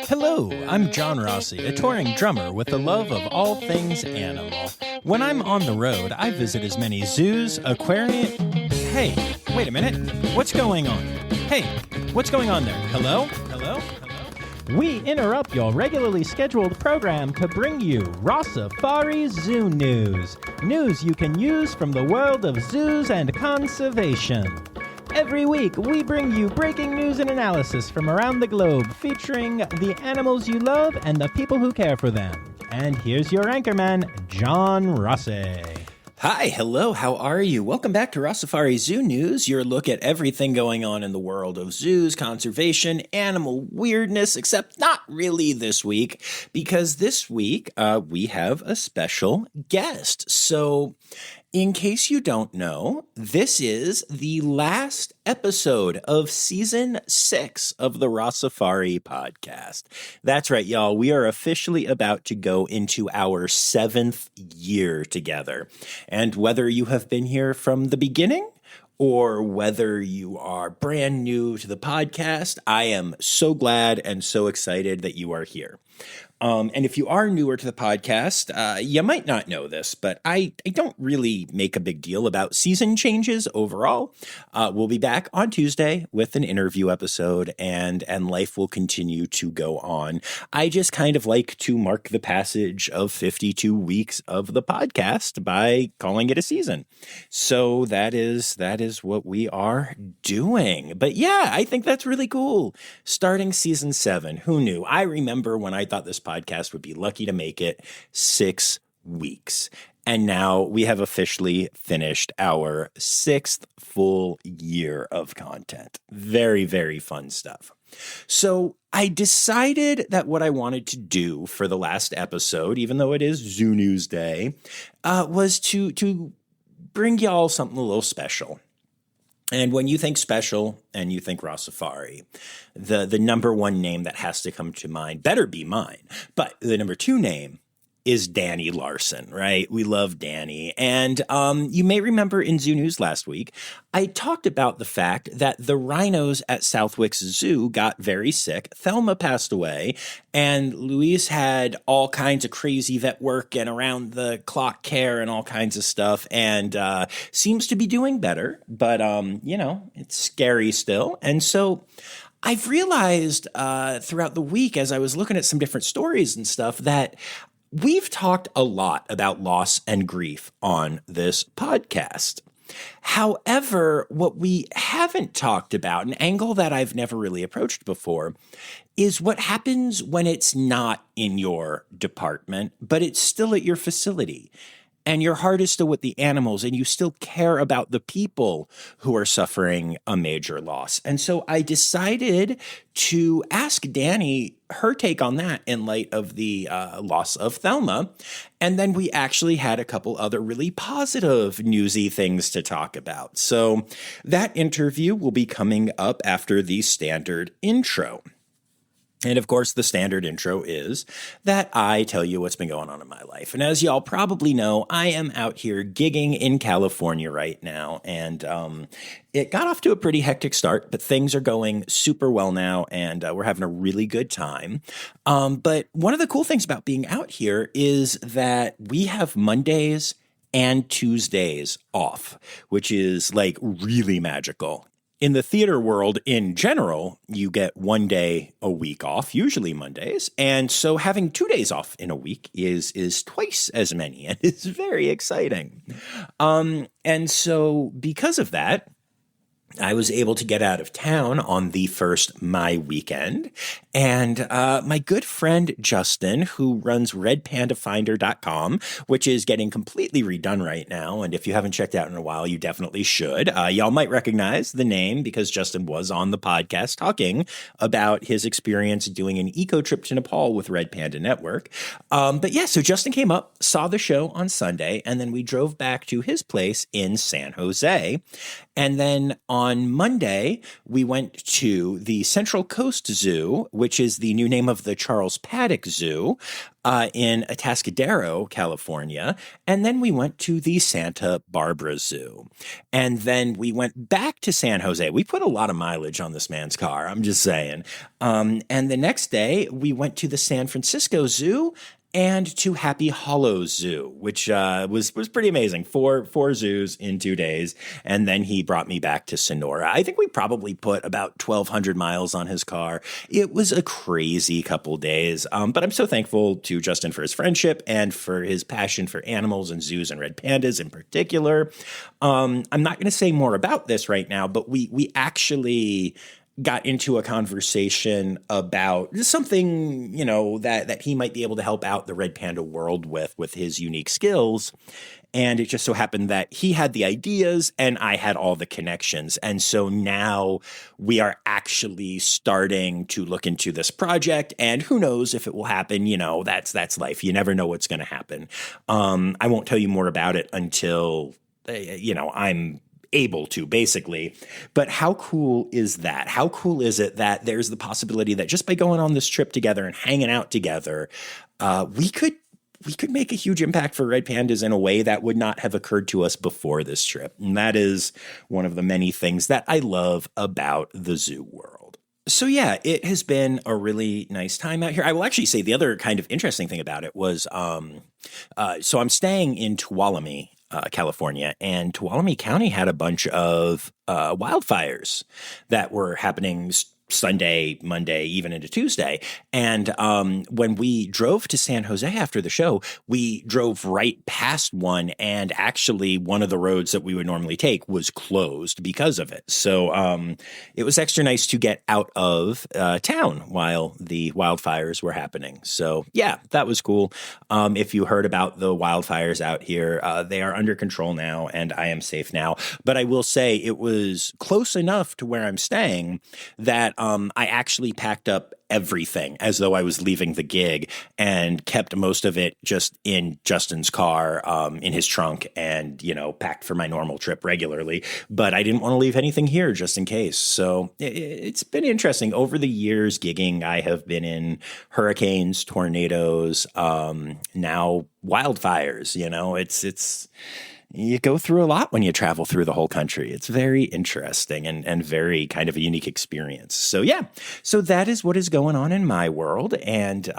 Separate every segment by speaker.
Speaker 1: Hello, I'm John Rossi, a touring drummer with the love of all things animal. When I'm on the road, I visit as many zoos, aquariums... Hey, wait a minute. What's going on? Hey, what's going on there? Hello? Hello? Hello? We interrupt your regularly scheduled program to bring you Rossifari Zoo news. News you can use from the world of zoos and conservation. Every week, we bring you breaking news and analysis from around the globe, featuring the animals you love and the people who care for them. And here's your anchorman, John Rossi.
Speaker 2: Hi, hello, how are you? Welcome back to Rossifari Zoo News, your look at everything going on in the world of zoos, conservation, animal weirdness, except not really this week, because this week we have a special guest. So, in case you don't know, this is the last episode of Season 6 of the Rossifari podcast. That's right, y'all. We are officially about to go into our 7th year together. And whether you have been here from the beginning or whether you are brand new to the podcast, I am so glad and so excited that you are here. And if you are newer to the podcast, you might not know this, but I don't really make a big deal about season changes overall. We'll be back on Tuesday with an interview episode, and life will continue to go on. I just kind of like to mark the passage of 52 weeks of the podcast by calling it a season. So that is what we are doing. But yeah, I think that's really cool. Starting season 7, who knew? I remember when I thought this podcast would be lucky to make it 6 weeks. And now we have officially finished our 6th full year of content. Very, very fun stuff. So I decided that what I wanted to do for the last episode, even though it is Zoo News Day, was to bring y'all something a little special. And when you think special and you think Rossifari, the number one name that has to come to mind better be mine. But the number 2 name is Dani Larson, right? We love Dani. And you may remember in Zoo News last week, I talked about the fact that the rhinos at Southwick Zoo got very sick. Thelma passed away, and Louise had all kinds of crazy vet work and around-the-clock care and all kinds of stuff, and seems to be doing better. But, it's scary still. And so I've realized throughout the week, as I was looking at some different stories and stuff, that we've talked a lot about loss and grief on this podcast. However, what we haven't talked about, an angle that I've never really approached before, is what happens when it's not in your department, but it's still at your facility. And your heart is still with the animals, and you still care about the people who are suffering a major loss. And so I decided to ask Dani her take on that in light of the loss of Thelma. And then we actually had a couple other really positive, newsy things to talk about. So that interview will be coming up after the standard intro. And of course, the standard intro is that I tell you what's been going on in my life. And as y'all probably know, I am out here gigging in California right now. And it got off to a pretty hectic start, but things are going super well now, and we're having a really good time. But one of the cool things about being out here is that we have Mondays and Tuesdays off, which is like really magical. In the theater world in general, you get 1 day a week off, usually Mondays. And so having 2 days off in a week is twice as many, and it's very exciting. And so because of that, I was able to get out of town on the first My Weekend, and my good friend Justin, who runs redpandafinder.com, which is getting completely redone right now, and if you haven't checked out in a while, you definitely should. Y'all might recognize the name because Justin was on the podcast talking about his experience doing an eco trip to Nepal with Red Panda Network. But yeah, so Justin came up, saw the show on Sunday, and then we drove back to his place in San Jose. And then on Monday, we went to the Central Coast Zoo, which is the new name of the Charles Paddock Zoo in Atascadero, California. And then we went to the Santa Barbara Zoo. And then we went back to San Jose. We put a lot of mileage on this man's car, I'm just saying. And the next day, we went to the San Francisco Zoo and to Happy Hollow Zoo, which was pretty amazing. Four zoos in 2 days. And then he brought me back to Sonora. I think we probably put about 1,200 miles on his car. It was a crazy couple days. But I'm so thankful to Justin for his friendship and for his passion for animals and zoos and red pandas in particular. I'm not going to say more about this right now, but we actually got into a conversation about something, that he might be able to help out the red panda world with his unique skills. And it just so happened that he had the ideas and I had all the connections. And so now we are actually starting to look into this project, and who knows if it will happen. That's life. You never know what's going to happen. I won't tell you more about it until, I'm able to, basically. But how cool is that? How cool is it that there's the possibility that just by going on this trip together and hanging out together, we could make a huge impact for red pandas in a way that would not have occurred to us before this trip. And that is one of the many things that I love about the zoo world. So yeah, it has been a really nice time out here. I will actually say the other kind of interesting thing about it was, so I'm staying in Tuolumne, California, and Tuolumne County had a bunch of wildfires that were happening Sunday, Monday, even into Tuesday. And when we drove to San Jose after the show, we drove right past one, and actually one of the roads that we would normally take was closed because of it. So it was extra nice to get out of town while the wildfires were happening. So yeah, that was cool. If you heard about the wildfires out here, they are under control now and I am safe now. But I will say it was close enough to where I'm staying that I actually packed up everything as though I was leaving the gig and kept most of it just in Justin's car, in his trunk, and, packed for my normal trip regularly. But I didn't want to leave anything here just in case. So it's been interesting. Over the years gigging, I have been in hurricanes, tornadoes, now wildfires. It's you go through a lot when you travel through the whole country. It's very interesting and very kind of a unique experience. So yeah, so that is what is going on in my world. And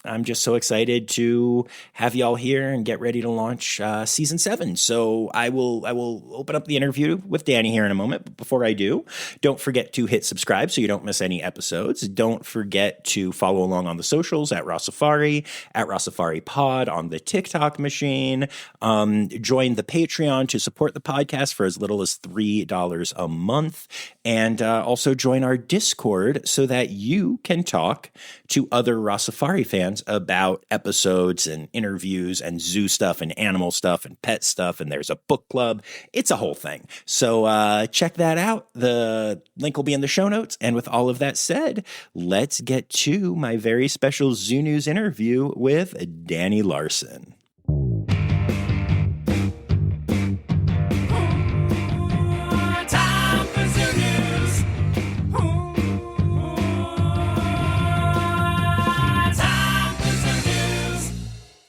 Speaker 2: I'm just so excited to have y'all here and get ready to launch season 7. So I will open up the interview with Dani here in a moment. But before I do, don't forget to hit subscribe so you don't miss any episodes. Don't forget to follow along on the socials at Rossifari, at Rossifari Pod on the TikTok machine. Join the Patreon to support the podcast for as little as $3 a month. And also join our Discord so that you can talk to other Rossifari fans about episodes and interviews and zoo stuff and animal stuff and pet stuff. And there's a book club. It's a whole thing. So check that out. The link will be in the show notes. And with all of that said, let's get to my very special Zoo News interview with Dani Larson.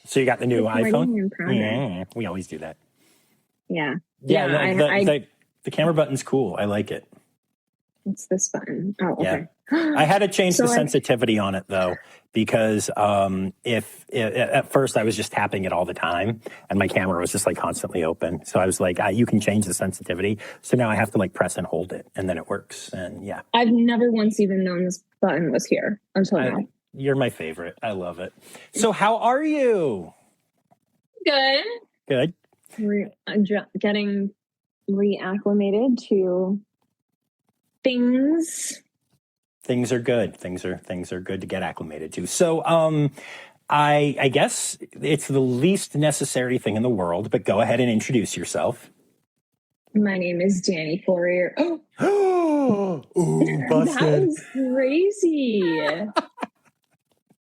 Speaker 2: So you got the new iPhone? Yeah, we always do that.
Speaker 3: Yeah.
Speaker 2: The camera button's cool. I like it.
Speaker 3: It's this button. Oh, okay.
Speaker 2: Yeah. I had to change the sensitivity on it though, because if at first I was just tapping it all the time and my camera was just like constantly open. So I was like, you can change the sensitivity. So now I have to like press and hold it and then it works. And yeah.
Speaker 3: I've never once even known this button was here until now.
Speaker 2: You're my favorite. I love it. So how are you?
Speaker 3: Good.
Speaker 2: Good.
Speaker 3: We're getting reacclimated to things.
Speaker 2: Things are good. Things are good to get acclimated to. So I guess it's the least necessary thing in the world, but go ahead and introduce yourself.
Speaker 3: My name is Dani Fourier.
Speaker 2: Oh, busted.
Speaker 3: That was crazy.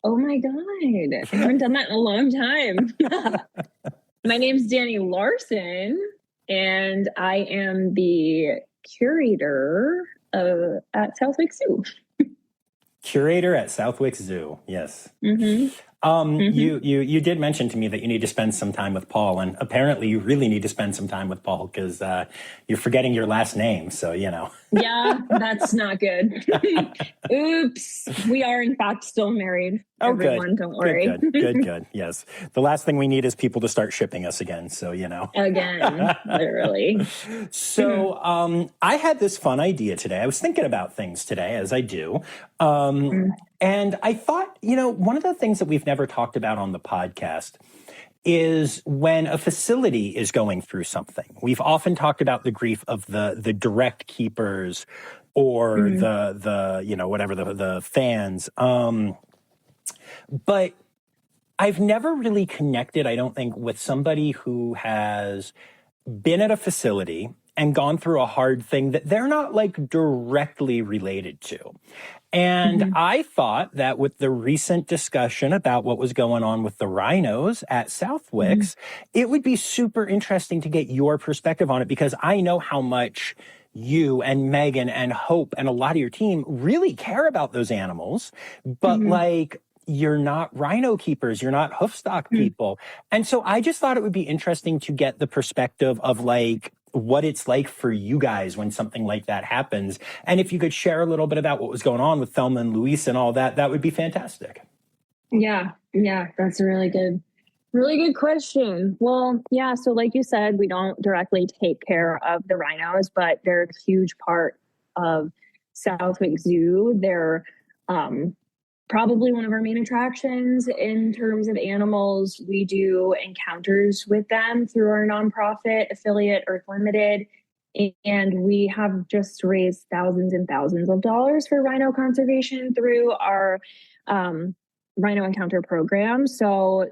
Speaker 3: Oh my God. I haven't done that in a long time. My name's Dani Larson, and I am the curator at Southwick Zoo.
Speaker 2: Curator at Southwick Zoo. Yes.
Speaker 3: Mm-hmm.
Speaker 2: You did mention to me that you need to spend some time with Paul, and apparently you really need to spend some time with Paul because you're forgetting your last name. So,
Speaker 3: Yeah, that's not good. Oops. We are, in fact, still married.
Speaker 2: Oh,
Speaker 3: everyone,
Speaker 2: good.
Speaker 3: Don't worry.
Speaker 2: Good. Yes. The last thing we need is people to start shipping us again. So,
Speaker 3: Again, literally.
Speaker 2: So I had this fun idea today. I was thinking about things today, as I do. And I thought, one of the things that we've never talked about on the podcast is when a facility is going through something. We've often talked about the grief of the direct keepers or the fans. But I've never really connected, I don't think, with somebody who has been at a facility and gone through a hard thing that they're not directly related to. And I thought that with the recent discussion about what was going on with the rhinos at Southwick's, it would be super interesting to get your perspective on it, because I know how much you and Megan and Hope and a lot of your team really care about those animals, but you're not rhino keepers, you're not hoofstock people. And so I just thought it would be interesting to get the perspective of what it's like for you guys when something like that happens. And if you could share a little bit about what was going on with Thelma and Louise and all that, that would be fantastic.
Speaker 3: Yeah, that's a really good question. Well, yeah, so like you said, we don't directly take care of the rhinos, but they're a huge part of Southwick Zoo. They're probably one of our main attractions in terms of animals. We do encounters with them through our nonprofit affiliate, Earth Limited, and we have just raised thousands and thousands of dollars for rhino conservation through our rhino encounter program. So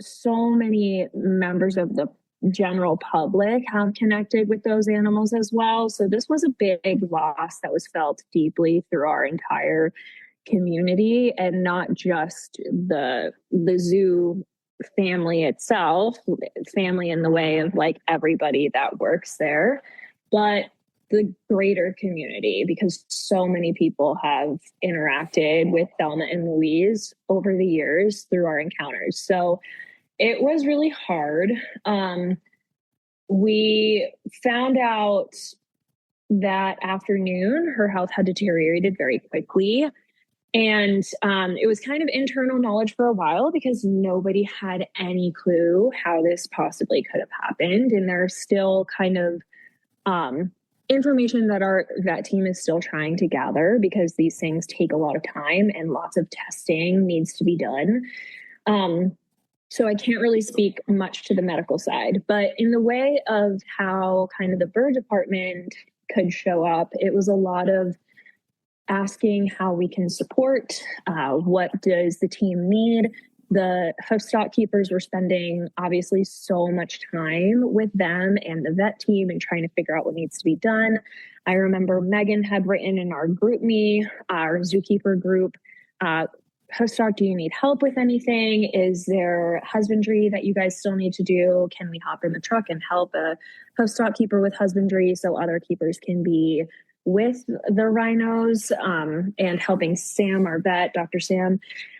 Speaker 3: many members of the general public have connected with those animals as well. So this was a big loss that was felt deeply through our entire community, and not just the zoo family itself, family in the way of everybody that works there, but the greater community, because so many people have interacted with Thelma and Louise over the years through our encounters. So it was really hard. We found out that afternoon her health had deteriorated very quickly. And it was kind of internal knowledge for a while because nobody had any clue how this possibly could have happened. And there's still kind of information that our vet team is still trying to gather, because these things take a lot of time and lots of testing needs to be done. So I can't really speak much to the medical side, but in the way of how kind of the bird department could show up, it was a lot of asking how we can support, what does the team need. The hoofstock keepers were spending obviously so much time with them and the vet team and trying to figure out what needs to be done. I remember Megan had written in our GroupMe, our zookeeper group, hoofstock, do you need help with anything? Is there husbandry that you guys still need to do? Can we hop in the truck and help a hoofstock keeper with husbandry so other keepers can be with the rhinos, and helping Sam, our vet, Dr. Sam.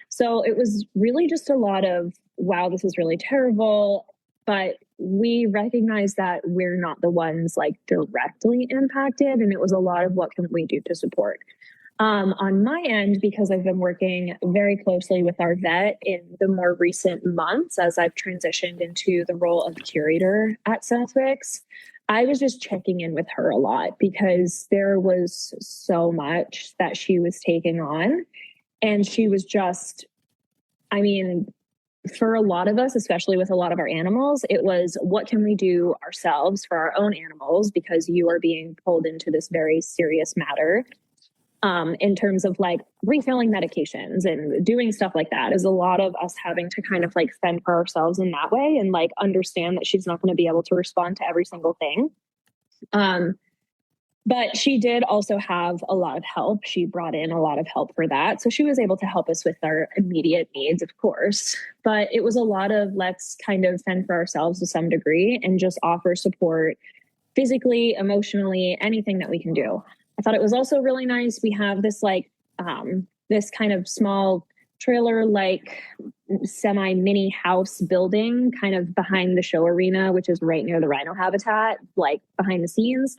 Speaker 3: So it was really just a lot of, wow, this is really terrible. But we recognize that we're not the ones directly impacted. And it was a lot of what can we do to support. On my end, because I've been working very closely with our vet in the more recent months as I've transitioned into the role of curator at Southwick's, I was just checking in with her a lot because there was so much that she was taking on. And she was just, for a lot of us, especially with a lot of our animals, it was, what can we do ourselves for our own animals? Because you are being pulled into this very serious matter. In terms of refilling medications and doing stuff like that, is a lot of us having to kind of fend for ourselves in that way and understand that she's not going to be able to respond to every single thing. But she did also have a lot of help. She brought in a lot of help for that. So she was able to help us with our immediate needs, of course. But it was a lot of let's kind of fend for ourselves to some degree and just offer support physically, emotionally, anything that we can do. I thought it was also really nice. We have this this kind of small trailer semi mini house building kind of behind the show arena, which is right near the rhino habitat, like behind the scenes.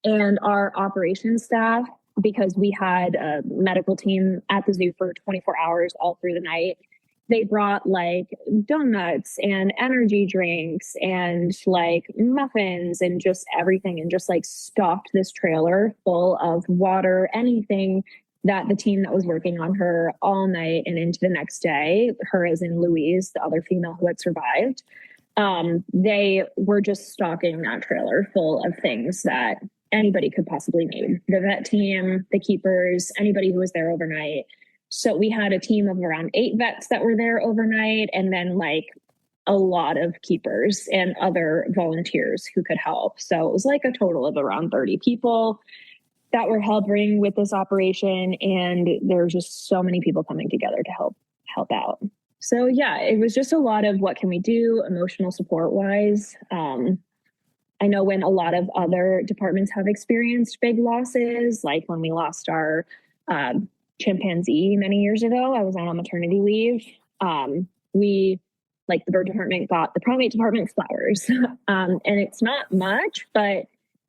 Speaker 3: And our operations staff, because we had a medical team at the zoo for 24 hours all through the night, they brought like donuts and energy drinks and like muffins and just everything, and just like stocked this trailer full of water, anything that the team that was working on her all night and into the next day, her as in Louise, the other female who had survived, they were just stocking that trailer full of things that anybody could possibly need. The vet team, the keepers, anybody who was there overnight. So we had a team of around 8 vets that were there overnight, and then like a lot of keepers and other volunteers who could help. So it was like a total of around 30 people that were helping with this operation. And there were just so many people coming together to help out. So yeah, it was just a lot of what can we do emotional support wise. I know when a lot of other departments have experienced big losses, like when we lost our chimpanzee many years ago, I was on maternity leave. We, like the bird department, got the primate department flowers. And it's not much, but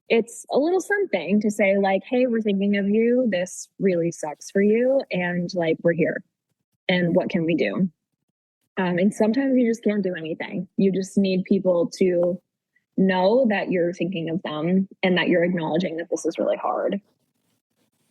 Speaker 3: it's a little something to say like, hey, we're thinking of you. This really sucks for you. And like, we're here. And what can we do? And sometimes you just can't do anything. You just need people to know that you're thinking of them and that you're acknowledging that this is really hard.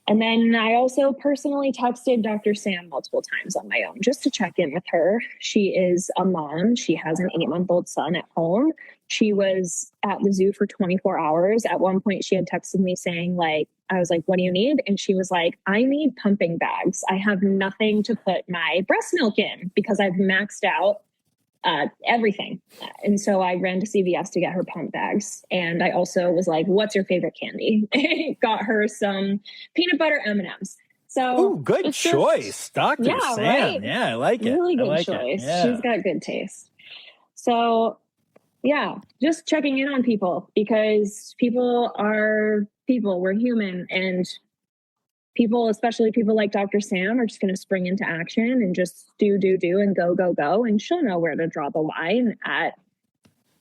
Speaker 3: And then I also personally texted Dr. Sam multiple times on my own just to check in with her. She is a mom. She has an 8-month-old son at home. She was at the zoo for 24 hours. At one point, she had texted me saying, like, I was like, what do you need? And she was like, I need pumping bags. I have nothing to put my breast milk in because I've maxed out everything. And so I ran to CVS to get her pump bags. And I also was like, what's your favorite candy? Got her some peanut butter M&Ms. So
Speaker 1: good choice, Dr.
Speaker 3: Yeah,
Speaker 1: Sam.
Speaker 3: right?
Speaker 1: Yeah, I like it.
Speaker 3: Really good
Speaker 1: like
Speaker 3: choice.
Speaker 1: Yeah.
Speaker 3: She's got good taste. So yeah, just checking in on people because people are people. We're human, and people, especially people like Dr. Sam, are just going to spring into action and just do and go. And she'll know where to draw the line at,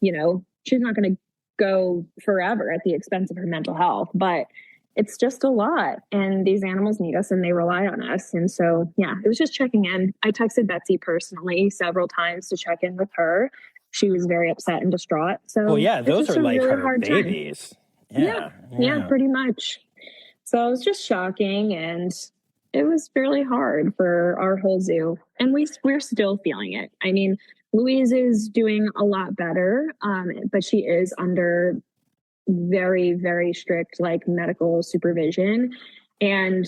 Speaker 3: she's not going to go forever at the expense of her mental health, but it's just a lot. And these animals need us and they rely on us. And so, yeah, it was just checking in. I texted Betsy personally several times to check in with her. She was very upset and distraught. So,
Speaker 1: well, yeah, those are like
Speaker 3: really
Speaker 1: her babies.
Speaker 3: Yeah, pretty much. So it was just shocking, and it was really hard for our whole zoo. And we're still feeling it. I mean, Louise is doing a lot better, but she is under very, very strict medical supervision. And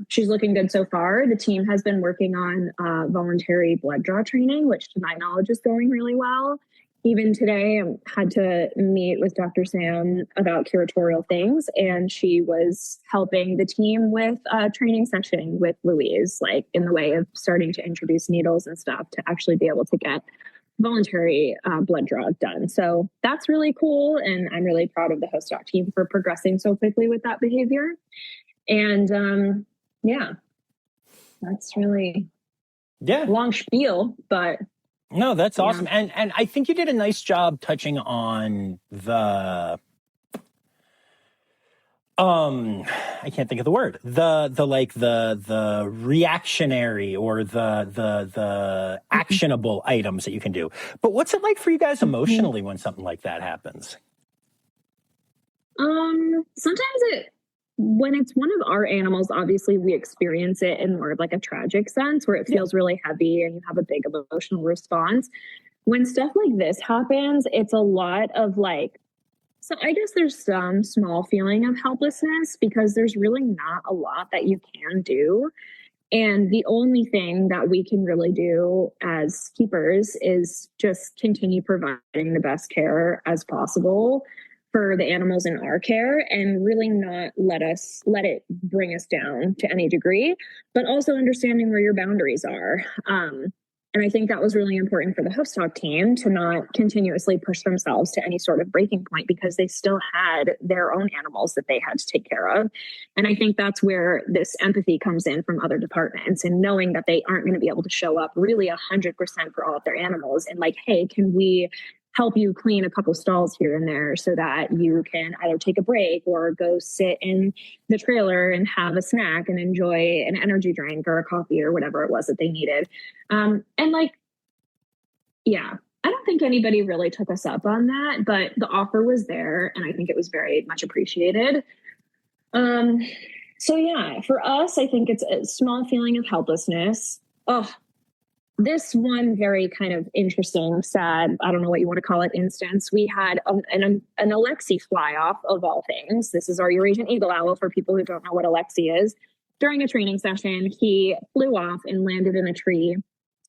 Speaker 3: she's looking good so far. The team has been working on voluntary blood draw training, which to my knowledge is going really well. Even today, I had to meet with Dr. Sam about curatorial things, and she was helping the team with a training session with Louise, in the way of starting to introduce needles and stuff to actually be able to get voluntary blood draw done. So that's really cool, and I'm really proud of the host doc team for progressing so quickly with that behavior. And that's really long spiel, but...
Speaker 1: No, that's awesome. And I think you did a nice job touching on the I can't think of the word. The reactionary or the actionable items that you can do. But what's it like for you guys emotionally when something like that happens?
Speaker 3: Sometimes when it's one of our animals, obviously we experience it in more of a tragic sense where it feels really heavy and you have a big emotional response. When stuff like this happens, it's a lot of so I guess there's some small feeling of helplessness because there's really not a lot that you can do. And the only thing that we can really do as keepers is just continue providing the best care as possible for the animals in our care and really not let it bring us down to any degree, but also understanding where your boundaries are. And I think that was really important for the Hoofstock team to not continuously push themselves to any sort of breaking point, because they still had their own animals that they had to take care of. And I think that's where this empathy comes in from other departments, and knowing that they aren't going to be able to show up really 100% for all of their animals. And like, hey, can we help you clean a couple stalls here and there so that you can either take a break or go sit in the trailer and have a snack and enjoy an energy drink or a coffee or whatever it was that they needed. And like, yeah, I don't think anybody really took us up on that, but the offer was there, and I think it was very much appreciated. So yeah, for us, I think it's a small feeling of helplessness. Oh, this one very kind of interesting, sad, I don't know what you want to call it, instance. We had an Alexi fly off, of all things. This is our Eurasian eagle owl, for people who don't know what Alexi is. During a training session, he flew off and landed in a tree.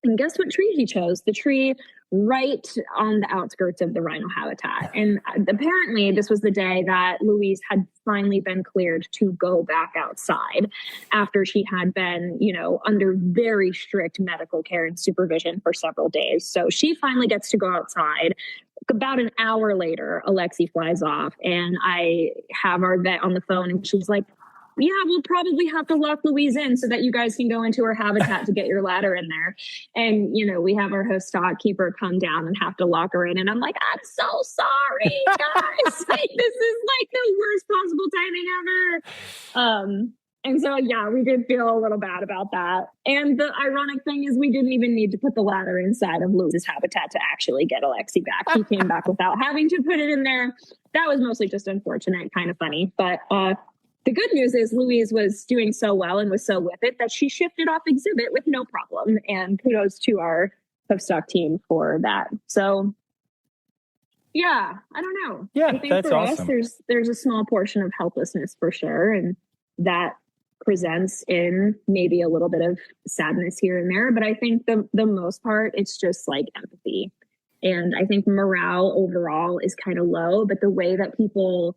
Speaker 3: And guess what tree he chose? The tree right on the outskirts of the rhino habitat. And apparently this was the day that Louise had finally been cleared to go back outside after she had been, under very strict medical care and supervision for several days. So she finally gets to go outside. About an hour later, Alexi flies off, and I have our vet on the phone, and she's like, yeah, we'll probably have to lock Louise in so that you guys can go into her habitat to get your ladder in there. And, we have our Hoofstock keeper come down and have to lock her in. And I'm like, I'm so sorry, guys. Like, this is like the worst possible timing ever. And so, yeah, we did feel a little bad about that. And the ironic thing is we didn't even need to put the ladder inside of Louise's habitat to actually get Alexi back. He came back without having to put it in there. That was mostly just unfortunate, kind of funny. But, the good news is Louise was doing so well and was so with it that she shifted off exhibit with no problem. And kudos to our Hoofstock team for that. So, yeah, I don't know.
Speaker 1: Yeah,
Speaker 3: I think
Speaker 1: that's
Speaker 3: for
Speaker 1: awesome.
Speaker 3: us, there's a small portion of helplessness for sure. And that presents in maybe a little bit of sadness here and there. But I think the most part, it's just like empathy. And I think morale overall is kind of low, but the way that people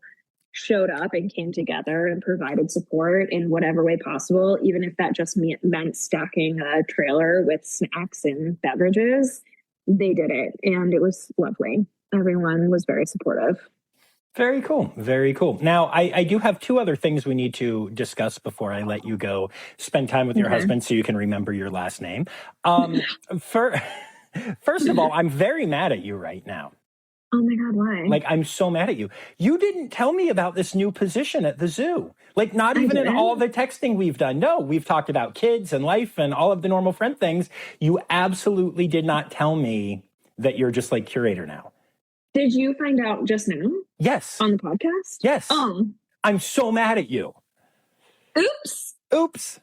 Speaker 3: showed up and came together and provided support in whatever way possible, even if that just meant stacking a trailer with snacks and beverages, they did it. And it was lovely. Everyone was very supportive.
Speaker 1: Very cool. Very cool. Now, I do have two other things we need to discuss before I let you go spend time with your husband so you can remember your last name. First of all, I'm very mad at you right now.
Speaker 3: Oh my God, why?
Speaker 1: Like, I'm so mad at you. You didn't tell me about this new position at the zoo. Like, not even in all the texting we've done. No, we've talked about kids and life and all of the normal friend things. You absolutely did not tell me that you're just like curator now.
Speaker 3: Did you find out just now?
Speaker 1: Yes.
Speaker 3: On the podcast?
Speaker 1: Yes. I'm so mad at you. Oops.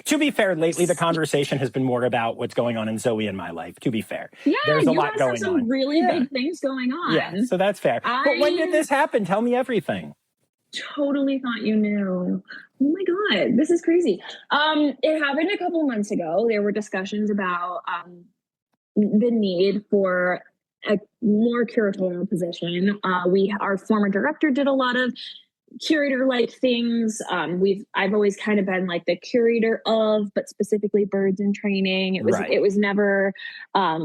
Speaker 1: To be fair, lately the conversation has been more about what's going on in Zoe and my life, to be fair.
Speaker 3: Yeah,
Speaker 1: there's a
Speaker 3: you
Speaker 1: lot
Speaker 3: guys
Speaker 1: going
Speaker 3: have some
Speaker 1: on.
Speaker 3: really big things going on.
Speaker 1: Yeah, so that's fair. But when did this happen? Tell me everything.
Speaker 3: Totally thought you knew. Oh my God, this is crazy. It happened a couple months ago. There were discussions about the need for a more curatorial position. Our former director did a lot of curator-like things. I've always kind of been like the curator of, but specifically birds in training. It was never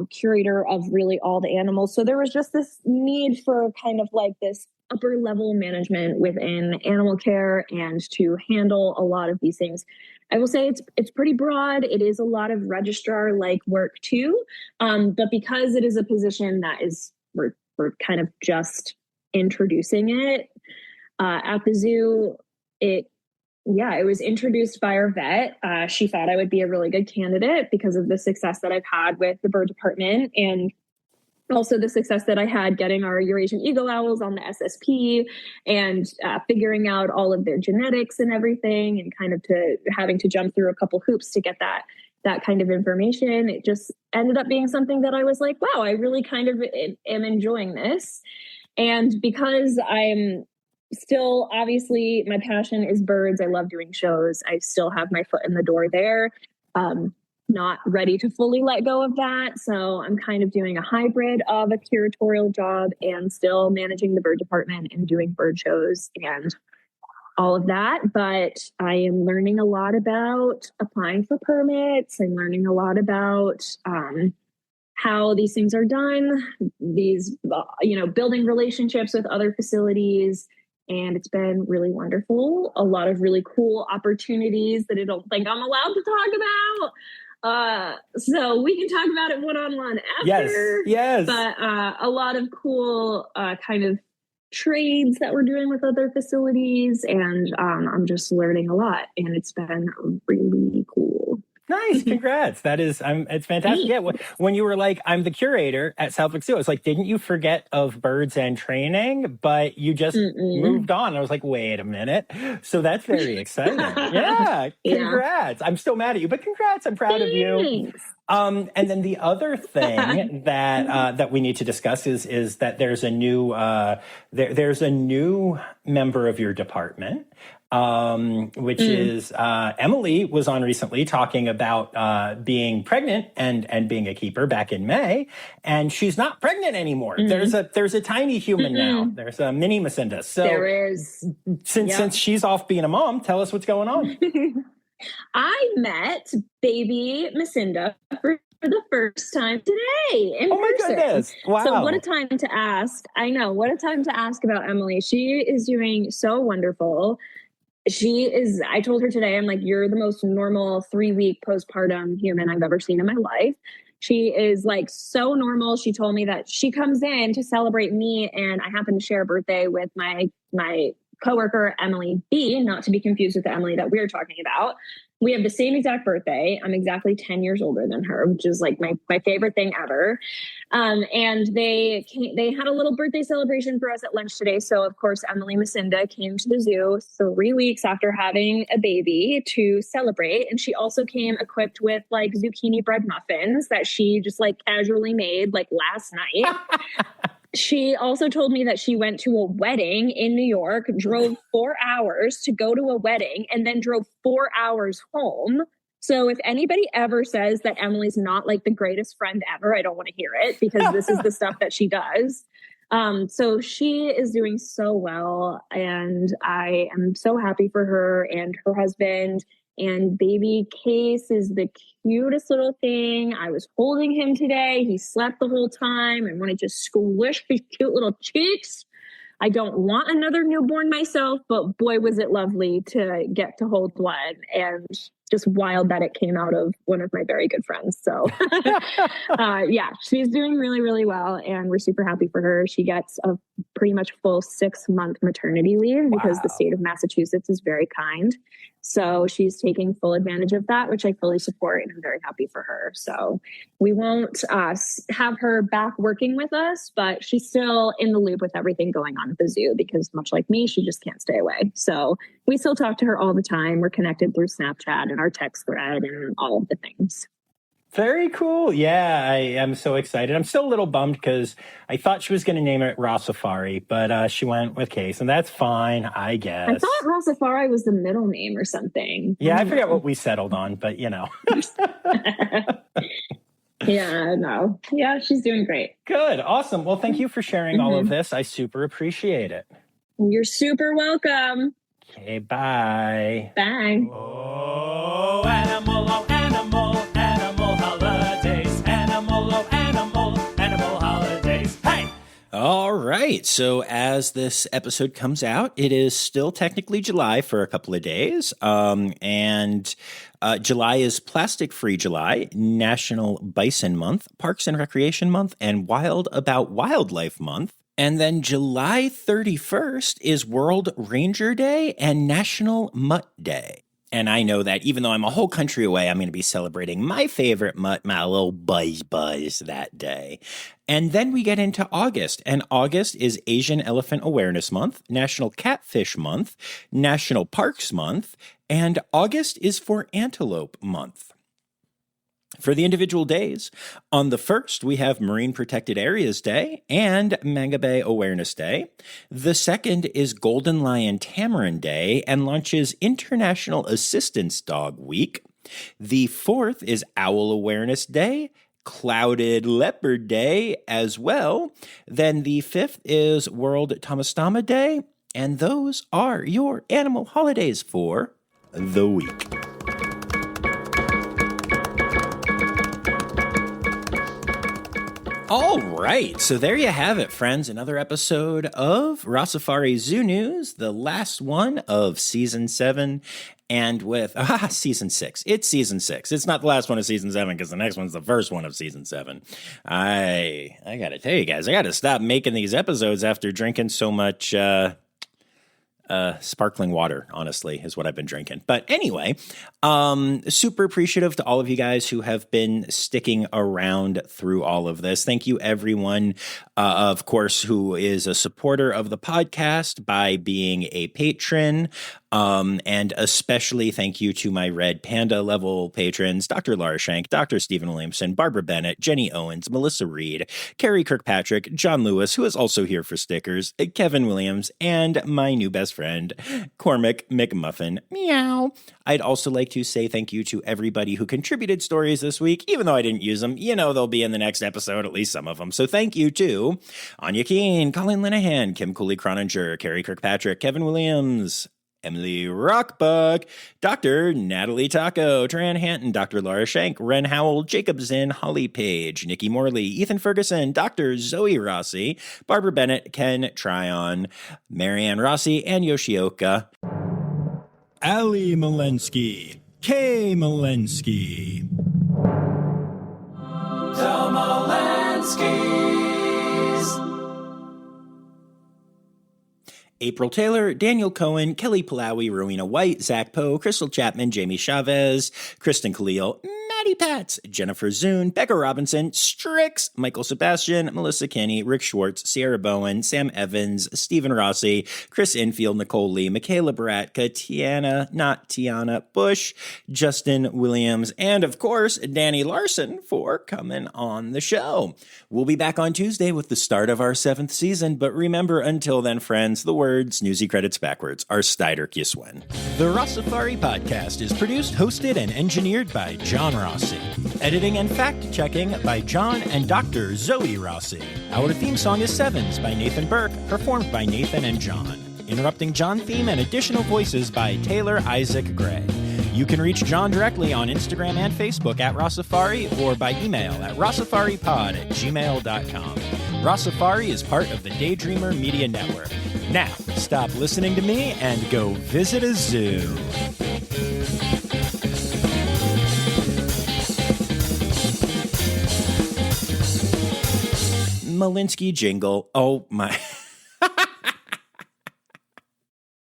Speaker 3: curator of really all the animals. So there was just this need for kind of like this upper level management within animal care and to handle a lot of these things. I will say it's pretty broad. It is a lot of registrar-like work too. But because it is a position that we're kind of just introducing it, at the zoo, it was introduced by our vet. She thought I would be a really good candidate because of the success that I've had with the bird department, and also the success that I had getting our Eurasian eagle owls on the SSP and figuring out all of their genetics and everything, and kind of having to jump through a couple hoops to get that kind of information. It just ended up being something that I was like, wow, I really kind of am enjoying this. And because I'm still, obviously, my passion is birds. I love doing shows. I still have my foot in the door there. Not ready to fully let go of that. So I'm kind of doing a hybrid of a curatorial job and still managing the bird department and doing bird shows and all of that. But I am learning a lot about applying for permits. I'm learning a lot about how these things are done, these, building relationships with other facilities. And it's been really wonderful. A lot of really cool opportunities that I don't think I'm allowed to talk about. So we can talk about it one-on-one after.
Speaker 1: Yes.
Speaker 3: But a lot of cool kind of trades that we're doing with other facilities. And I'm just learning a lot. And it's been really cool.
Speaker 1: Nice. Congrats. That is, it's fantastic. Yeah. When you were like, I'm the curator at Southwick Zoo, I was like, didn't you forget of birds and training? But you just moved on. I was like, wait a minute. So that's very exciting. Yeah. Congrats. I'm still mad at you, but congrats. I'm proud of you. And then the other thing that we need to discuss is that there's a new there's a new member of your department, which is Emily was on recently talking about being pregnant and being a keeper back in May, and she's not pregnant anymore. There's a tiny human now. There's a mini Macinda. So
Speaker 3: there is.
Speaker 1: Since she's off being a mom, tell us what's going on.
Speaker 3: I met baby Macinda for the first time today in person.
Speaker 1: Oh my goodness. Wow.
Speaker 3: So what a time to ask. I know. What a time to ask about Emily. She is doing so wonderful. I told her today, I'm like, you're the most normal 3-week postpartum human I've ever seen in my life. She is like so normal. She told me that she comes in to celebrate me, and I happen to share a birthday with my coworker, Emily B, not to be confused with the Emily that we're talking about. We have the same exact birthday. I'm exactly 10 years older than her, which is like my favorite thing ever. And they had a little birthday celebration for us at lunch today. So of course, Emily Macinda came to the zoo 3 weeks after having a baby to celebrate. And she also came equipped with like zucchini bread muffins that she just like casually made like last night. She also told me that she went to a wedding in New York, drove 4 hours to go to a wedding, and then drove 4 hours home. So if anybody ever says that Emily's not like the greatest friend ever, I don't want to hear it, because this is the stuff that she does. So she is doing so well, and I am so happy for her and her husband. And baby Case is the cutest little thing. I was holding him today. He slept the whole time and wanted to squish his cute little cheeks. I don't want another newborn myself, but boy, was it lovely to get to hold one, and just wild that it came out of one of my very good friends. So yeah, she's doing really, really well, and we're super happy for her. She gets a pretty much full 6-month maternity leave because the state of Massachusetts is very kind. So she's taking full advantage of that, which I fully support, and I'm very happy for her. So we won't have her back working with us, but she's still in the loop with everything going on at the zoo because, much like me, she just can't stay away. So we still talk to her all the time. We're connected through Snapchat and our text thread and all of the things.
Speaker 1: Very cool. Yeah, I am so excited. I'm still a little bummed because I thought she was going to name it Rossifari, but she went with Case, and that's fine, I guess.
Speaker 3: I thought Rossifari was the middle name or something.
Speaker 1: Yeah, I forget what we settled on, but you know.
Speaker 3: Yeah, no. Yeah, she's doing great.
Speaker 1: Good. Awesome. Well, thank you for sharing all of this. I super appreciate it.
Speaker 3: You're super welcome.
Speaker 1: Okay, bye.
Speaker 3: Bye.
Speaker 1: Oh, animal, oh, animal, animal holidays. Animal, oh, animal holidays. Hey!
Speaker 2: All right. So as this episode comes out, it is still technically July for a couple of days. And July is Plastic Free July, National Bison Month, Parks and Recreation Month, and Wild About Wildlife Month. And then July 31st is World Ranger Day and National Mutt Day. And I know that even though I'm a whole country away, I'm going to be celebrating my favorite mutt, my little Buzz, that day. And then we get into August. And August is Asian Elephant Awareness Month, National Catfish Month, National Parks Month, and August is for Antelope Month. For the individual days, on the 1st, we have Marine Protected Areas Day and Manga Bay Awareness Day. The 2nd is Golden Lion Tamarin Day and launches International Assistance Dog Week. The 4th is Owl Awareness Day, Clouded Leopard Day as well. Then the 5th is World Tamastama Day. And those are your animal holidays for the week. All right, so there you have it, friends. Another episode of Rossifari Zoo News, the last one of Season 7, and with, Season 6. It's Season 6. It's not the last one of Season 7, because the next one's the first one of Season 7. I gotta tell you guys, I gotta stop making these episodes after drinking so much, sparkling water, honestly, is what I've been drinking. But anyway, super appreciative to all of you guys who have been sticking around through all of this. Thank you, everyone, of course, who is a supporter of the podcast by being a patron. And especially thank you to my Red Panda level patrons, Dr. Laura Shank, Dr. Stephen Williamson, Barbara Bennett, Jenny Owens, Melissa Reed, Carrie Kirkpatrick, John Lewis, who is also here for stickers, Kevin Williams, and my new best friend, Cormac McMuffin. Meow. I'd also like to say thank you to everybody who contributed stories this week, even though I didn't use them. You know, they'll be in the next episode, at least some of them. So thank you to Anya Keene, Colleen Linehan, Kim Cooley-Croninger, Carrie Kirkpatrick, Kevin Williams, Emily Rockbuck, Dr. Natalie Taco, Tran Hanton, Dr. Laura Shank, Ren Howell, Jacob Zinn, Holly Page, Nikki Morley, Ethan Ferguson, Dr. Zoe Rossi, Barbara Bennett, Ken Tryon, Marianne Rossi, and Yoshioka.
Speaker 1: Ali Malensky, Kay Malensky.
Speaker 2: The Malenskys. April Taylor, Daniel Cohen, Kelly Palawi, Rowena White, Zach Poe, Crystal Chapman, Jamie Chavez, Kristen Khalil, Maddie Pats, Jennifer Zune, Becca Robinson, Strix, Michael Sebastian, Melissa Kenny, Rick Schwartz, Sierra Bowen, Sam Evans, Stephen Rossi, Chris Infield, Nicole Lee, Michaela Baratka, Tiana Bush, Justin Williams, and of course, Dani Larson for coming on the show. We'll be back on Tuesday with the start of our 7th season, but remember, until then, friends, the words, newsy credits backwards, are Steider Kiswen.
Speaker 1: The Rossifari podcast is produced, hosted, and engineered by John Rossi. Editing and fact-checking by John and Dr. Zoe Rossi. Our theme song is Sevens by Nathan Burke, performed by Nathan and John. Interrupting John theme and additional voices by Taylor Isaac Gray. You can reach John directly on Instagram and Facebook at Rossifari or by email at rossifaripod@gmail.com. Rossifari is part of the Daydreamer Media Network. Now, stop listening to me and go visit a zoo.
Speaker 2: Malinsky jingle. Oh my...